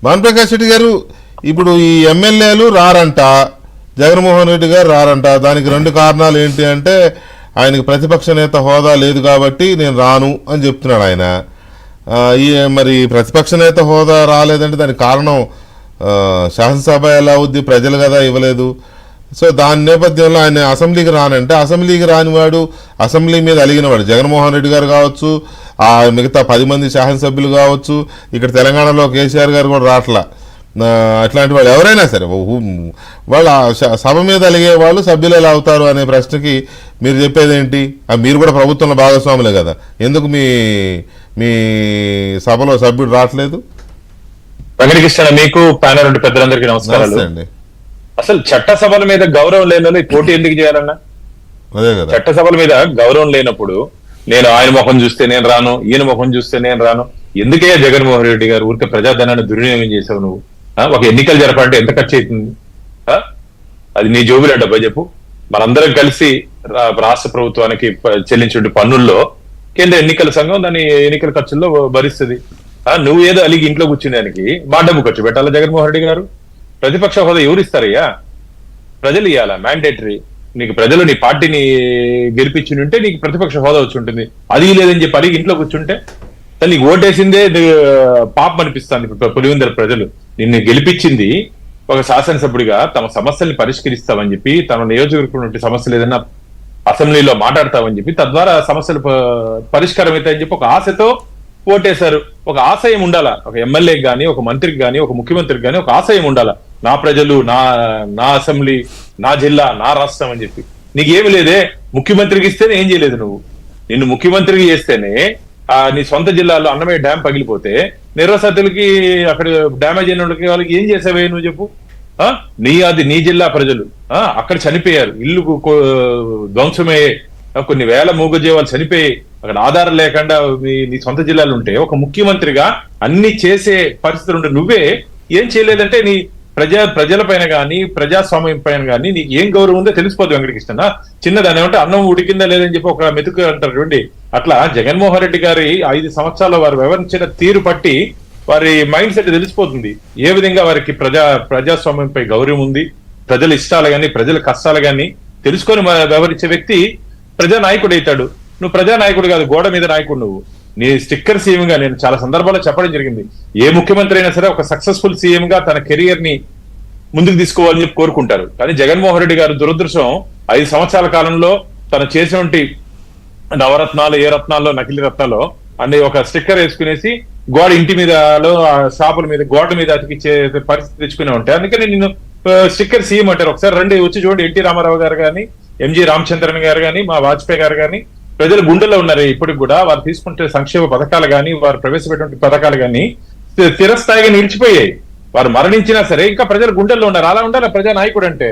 భానుప్రకాష్ రెడ్డి గారు, ఇప్పుడు ఈ ఎమ్మెల్యేలు రారంట, జగన్మోహన్ రెడ్డి గారు రారంట. దానికి రెండు కారణాలు ఏంటి అంటే, ఆయనకి ప్రతిపక్ష నేత హోదా లేదు కాబట్టి నేను రాను అని చెప్తున్నాడు ఆయన. మరి ప్రతిపక్ష నేత హోదా రాలేదంటే దానికి కారణం శాసనసభ ఎలా అవుద్ది, ప్రజలు కదా ఇవ్వలేదు. సో దాని నేపథ్యంలో ఆయన అసెంబ్లీకి రానంటే, అసెంబ్లీకి రానివాడు, అసెంబ్లీ మీద అలిగినవాడు జగన్మోహన్ రెడ్డి గారు కావచ్చు, ఆ మిగతా 10 మంది శాసనసభ్యులు కావచ్చు, ఇక్కడ తెలంగాణలో కేసీఆర్ గారు కూడా రాట్లా. అట్లాంటి వాళ్ళు ఎవరైనా సరే వాళ్ళ సభ మీద అలిగే వాళ్ళు సభ్యులు ఎలా అవుతారు అనే ప్రశ్నకి మీరు చెప్పేది ఏంటి? మీరు కూడా ప్రభుత్వంలో భాగస్వాములే కదా, ఎందుకు మీ మీ సభలో సభ్యుడు రావట్లేదు? వెంకటకృష్ణ, మీకు ప్యానల్ నుండి పెద్దలందరికీ నమస్కారాలు అండి. అసలు చట్టసభల మీద గౌరవం లేని పోటీ ఎందుకు చేయాలన్నా? అదే కదా, చట్టసభల మీద గౌరవం లేనప్పుడు నేను ఆయన ముఖం చూస్తే నేను రాను, ఈయన ముఖం చూస్తే నేను రాను. ఎందుకే జగన్మోహన్ రెడ్డి గారు ఊరికే ప్రజాధనాన్ని దుర్వినియోగం చేసావు నువ్వు? ఒక ఎన్నికలు జరపాలంటే ఎంత ఖర్చు అవుతుంది? అది నీ జోబులే డబ్బా చెప్పు. మనందరం కలిసి రాష్ట్ర ప్రభుత్వానికి చెల్లించే పన్నుల్లో కేంద్ర ఎన్నికల సంఘం దాని ఎన్నికల ఖర్చుల్లో భరిస్తుంది. నువ్వు ఏదో అలిగి ఇంట్లో కూర్చునేదానికి మా డబ్బు ఖర్చు పెట్టాలా జగన్మోహన్ రెడ్డి గారు? ప్రతిపక్ష హోదా ఎవరు ఇస్తారయ్యా? ప్రజలు ఇవ్వాలా, మ్యాండేటరీ. నీకు ప్రజలు నీ పార్టీని గెలిపించి ఉంటే నీకు ప్రతిపక్ష హోదా వచ్చి ఉంటుంది. అది లేదని చెప్పి అడిగి ఇంట్లో కూర్చుంటే నీకు ఓటేసిందే పాపం అనిపిస్తుంది. పులివెందుల ప్రజలు నిన్ను గెలిపించింది ఒక శాసనసభ్యుడిగా తమ సమస్యల్ని పరిష్కరిస్తామని చెప్పి, తమ నియోజకవర్గం సమస్యలు ఏదైనా అసెంబ్లీలో మాట్లాడతామని చెప్పి, తద్వారా సమస్యలు పరిష్కారం అవుతాయని చెప్పి ఒక ఆశతో ఓటేశారు. ఒక ఆశయం ఉండాలా, ఒక ఎమ్మెల్యేకి కానీ, ఒక మంత్రికి కానీ, ఒక ముఖ్యమంత్రికి కానీ ఒక ఆశయం ఉండాలా. నా ప్రజలు, నా అసెంబ్లీ, నా జిల్లా, నా రాష్ట్రం అని చెప్పి. నీకేమి లేదే. ముఖ్యమంత్రికి ఇస్తేనే ఏం చేయలేదు నువ్వు. నిన్ను ముఖ్యమంత్రికి చేస్తేనే నీ సొంత జిల్లాలో అన్నమయ్య డ్యామ్ పగిలిపోతే నిర్వసతులకి అక్కడ డ్యామేజ్ అయిన వాళ్ళకి ఏం చేసావే నువ్వు చెప్పు? నీ జిల్లా ప్రజలు అక్కడ చనిపోయారు, ఇల్లు ధ్వంసమయ్యే, కొన్ని వేల మూగజీవాలు చనిపోయి అక్కడ ఆధారం లేకుండా నీ సొంత జిల్లాలు ఉంటే ఒక ముఖ్యమంత్రిగా అన్ని చేసే పరిస్థితులు ఉంటే నువ్వే ఏం చేయలేదంటే నీ ప్రజల పైన కానీ, ప్రజాస్వామ్యం పైన కానీ నీకు ఏం గౌరవం ఉందో తెలిసిపోదు వెంకటకృష్ణ. చిన్నదాని ఏమంటే అన్నం ఉడికిందా లేదని చెప్పి ఒక మెతుకు అంటారు చూడండి. అట్లా జగన్మోహన్ రెడ్డి గారి 5 సంవత్సరాల వారు వ్యవహరించిన తీరు పట్టి వారి మైండ్ సెట్ తెలిసిపోతుంది. ఏ విధంగా వారికి ప్రజాస్వామ్యంపై గౌరవం ఉంది, ప్రజల ఇష్టాలు కానీ, ప్రజల కష్టాలు కానీ తెలుసుకొని వ్యవహరించే వ్యక్తి ప్రజానాయకుడు అవుతాడు. నువ్వు ప్రజానాయకుడు కాదు, గోడ మీద నాయకుడు నువ్వు. నీ స్టిక్కర్ సీఎం గా నేను చాలా సందర్భాల్లో చెప్పడం జరిగింది. ఏ ముఖ్యమంత్రి అయినా సరే ఒక సక్సెస్ఫుల్ సీఎం గా తన కెరియర్ ని ముందుకు తీసుకోవాలని చెప్పి కోరుకుంటారు. కానీ జగన్మోహన్ రెడ్డి గారు దురదృష్టం 5 సంవత్సరాల కాలంలో తను చేసినటువంటి నవరత్నాలు, ఏ రత్నాల్లో నకిలీ రత్నాల్లో అన్ని ఒక స్టిక్కర్ వేసుకునేసి గోడ ఇంటి మీద, షాపుల మీద, గోడ మీద అతికిచ్చే పరిస్థితి తెచ్చుకునే ఉంటాయి. అందుకని నేను స్టిక్కర్ సీఎం అంటారు. ఒకసారి రండి, వచ్చి చూడండి. ఎన్టీ రామారావు గారు కానీ, ఎంజి రామచంద్రన్ గారు కానీ, మా వాజ్పేయి గారు కానీ ప్రజల గుండెల్లో ఉన్నారు. ఇప్పటికి కూడా వారు తీసుకుంటే సంక్షేమ పథకాలు కానీ, వారు ప్రవేశపెట్టిన పథకాలు కానీ స్థిరస్థాయిగా నిలిచిపోయాయి. వారు మరణించినా సరే ఇంకా ప్రజల గుండెల్లో ఉన్నారు. అలా ఉండాలి ప్రజా నాయకుడు అంటే.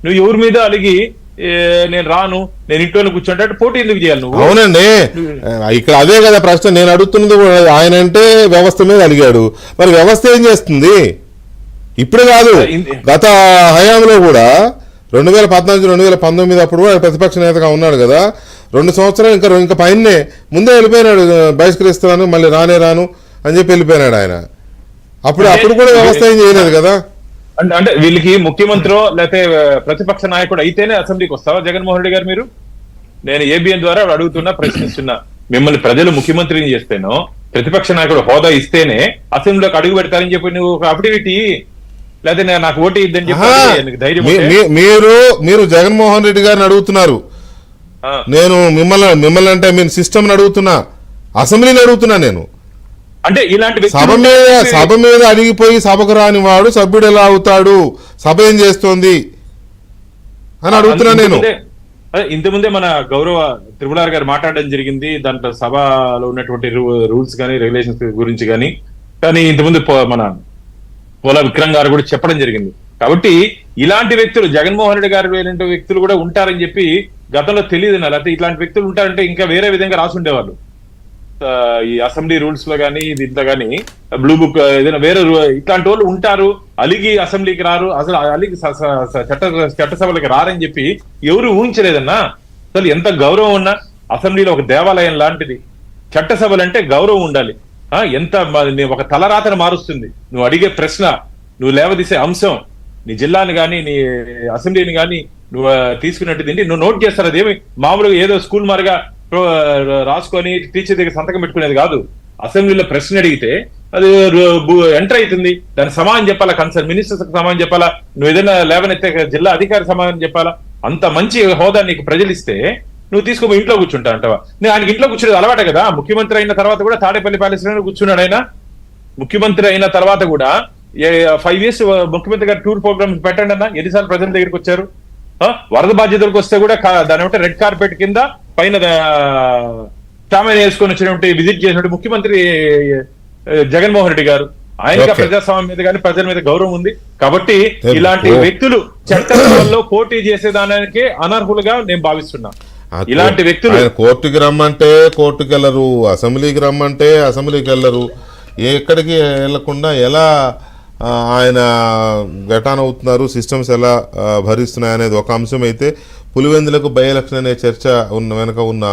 నువ్వు ఎవరి మీద అలిగి నేను రాను, నేను ఇంట్లో కూర్చుంటే పోటీ ఎందుకు చేయాలి నువ్వు? అవునండి, ఇక్కడ అదే కదా ప్రశ్న నేను అడుగుతున్నది. ఆయన అంటే వ్యవస్థ మీద అడిగాడు, మరి వ్యవస్థ ఏం చేస్తుంది? ఇప్పుడు కాదు, గత హయాంలో కూడా 2014, 2019 అప్పుడు కూడా ప్రతిపక్ష నేతగా ఉన్నాడు కదా. 2 సంవత్సరాలు ఇంకా పైనే ముందే వెళ్ళిపోయినాడు. బహిష్కరిస్తున్నాను, మళ్ళీ రాను అని చెప్పి వెళ్ళిపోయినాడు ఆయన. అప్పుడు కూడా వ్యవస్థ ఏం చేయలేదు కదా. అంటే వీళ్ళకి ముఖ్యమంత్రి లేకపోతే ప్రతిపక్ష నాయకుడు అయితేనే అసెంబ్లీకి వస్తావా జగన్మోహన్ రెడ్డి గారు? మీరు నేను ఏబిఎన్ ద్వారా అడుగుతున్నా, ప్రశ్నిస్తున్నా. మిమ్మల్ని ప్రజలు ముఖ్యమంత్రిని చేస్తేనో, ప్రతిపక్ష నాయకుడు హోదా ఇస్తేనే అసెంబ్లీలోకి అడుగు పెడతారని చెప్పి నువ్వు ఒక అఫిడవిట్ లేకపోతే నాకు ఓటు ఇద్దని చెప్పి ధైర్యం. మీరు జగన్మోహన్ రెడ్డి గారిని అడుగుతున్నారు, నేను మిమ్మల్ని అంటే మీరు సిస్టమ్ అడుగుతున్నా, అసెంబ్లీని అడుగుతున్నా. నేను అంటే ఇలాంటి సభ మీద అడిగిపోయి సభకు రాని వాడు సభ్యుడు ఎలా అవుతాడు, సభ ఏం చేస్తోంది అని అడుగుతున్నా నేను. ఇంతకుముందే మన గౌరవ త్రిపులార్ గారు మాట్లాడడం జరిగింది దాంట్లో సభలో ఉన్నటువంటి రూల్స్ కానీ, రెగ్యులేషన్స్ గురించి కానీ ఇంతకుముందు మన పోలా విక్రమ్ గారు కూడా చెప్పడం జరిగింది. కాబట్టి ఇలాంటి వ్యక్తులు జగన్మోహన్ రెడ్డి గారు వేరే వ్యక్తులు కూడా ఉంటారని చెప్పి గతంలో తెలియదు. లేకపోతే ఇట్లాంటి వ్యక్తులు ఉంటారంటే ఇంకా వేరే విధంగా రాసి ఉండేవాళ్ళు. ఈ అసెంబ్లీ రూల్స్ లో కానీ, దీంట్లో కానీ బ్లూ బుక్ ఏదైనా వేరే ఇట్లాంటి వాళ్ళు ఉంటారు, అలిగి అసెంబ్లీకి రారు, అసలు అలిగి చట్టసభలకు రారని చెప్పి ఎవరు ఊహించలేదన్నా. అసలు ఎంత గౌరవం ఉన్నా అసెంబ్లీలో ఒక దేవాలయం లాంటిది. చట్టసభలు అంటే గౌరవం ఉండాలి. ఒక తలరాతను మారుస్తుంది నువ్వు అడిగే ప్రశ్న, నువ్వు లేవదీసే అంశం, నీ జిల్లాని కానీ నీ అసెంబ్లీని కానీ నువ్వు తీసుకున్నట్టు నువ్వు నోట్ చేస్తారు. అదేమి మామూలుగా ఏదో స్కూల్ మారిగా రాసుకొని టీచర్ దగ్గర సంతకం పెట్టుకునేది కాదు. అసెంబ్లీలో ప్రశ్న అడిగితే అది ఎంటర్ అవుతుంది, దానికి సమాధానం చెప్పాలా, కన్సర్న్ మినిస్టర్స్ సమాధానం చెప్పాలా, నువ్వు ఏదైనా లేవనెత్తే జిల్లా అధికారి సమాధానం చెప్పాలా. అంత మంచి హోదా నీకు ప్రజలు ఇస్తే నువ్వు తీసుకుని ఇంట్లో కూర్చుంటా అంటావా? నేను ఆయనకి ఇంట్లో కూర్చునేది అలవాటే కదా. ముఖ్యమంత్రి అయిన తర్వాత కూడా తాడేపల్లి ప్యాలెస్ లో కూర్చున్నాడు ఆయన. ముఖ్యమంత్రి అయిన తర్వాత కూడా 5 years ముఖ్యమంత్రి గారు టూర్ ప్రోగ్రామ్స్ పెట్టండి అన్న, ఎన్నిసార్లు ప్రజల దగ్గరికి వచ్చారు. వరద బాధ్యతలకు వస్తే కూడా దాని ఏమంటే రెడ్ కార్పెట్ కింద పైన సామాన్ వేసుకొని వచ్చినటువంటి విజిట్ చేసినట్టు ముఖ్యమంత్రి జగన్మోహన్ రెడ్డి గారు. ఆయనగా ప్రజాస్వామ్యం మీద కానీ ప్రజల మీద గౌరవం ఉంది కాబట్టి ఇలాంటి వ్యక్తులు చట్టసభల్లో పోటీ చేసేదానికే అనర్హులుగా నేను భావిస్తున్నా. ఇలాంటి వ్యక్తులు కోర్టుకి రమ్మంటే కోర్టుకి వెళ్ళరు, అసెంబ్లీకి రమ్మంటే అసెంబ్లీకి వెళ్ళరు. ఎక్కడికి వెళ్లకుండా ఎలా ఆయన ఘటాన్ అవుతున్నారు, సిస్టమ్స్ ఎలా భరిస్తున్నాయి అనేది ఒక అంశం అయితే, పులివెందులకు బై ఎలక్షన్ అనే చర్చ వెనక ఉన్న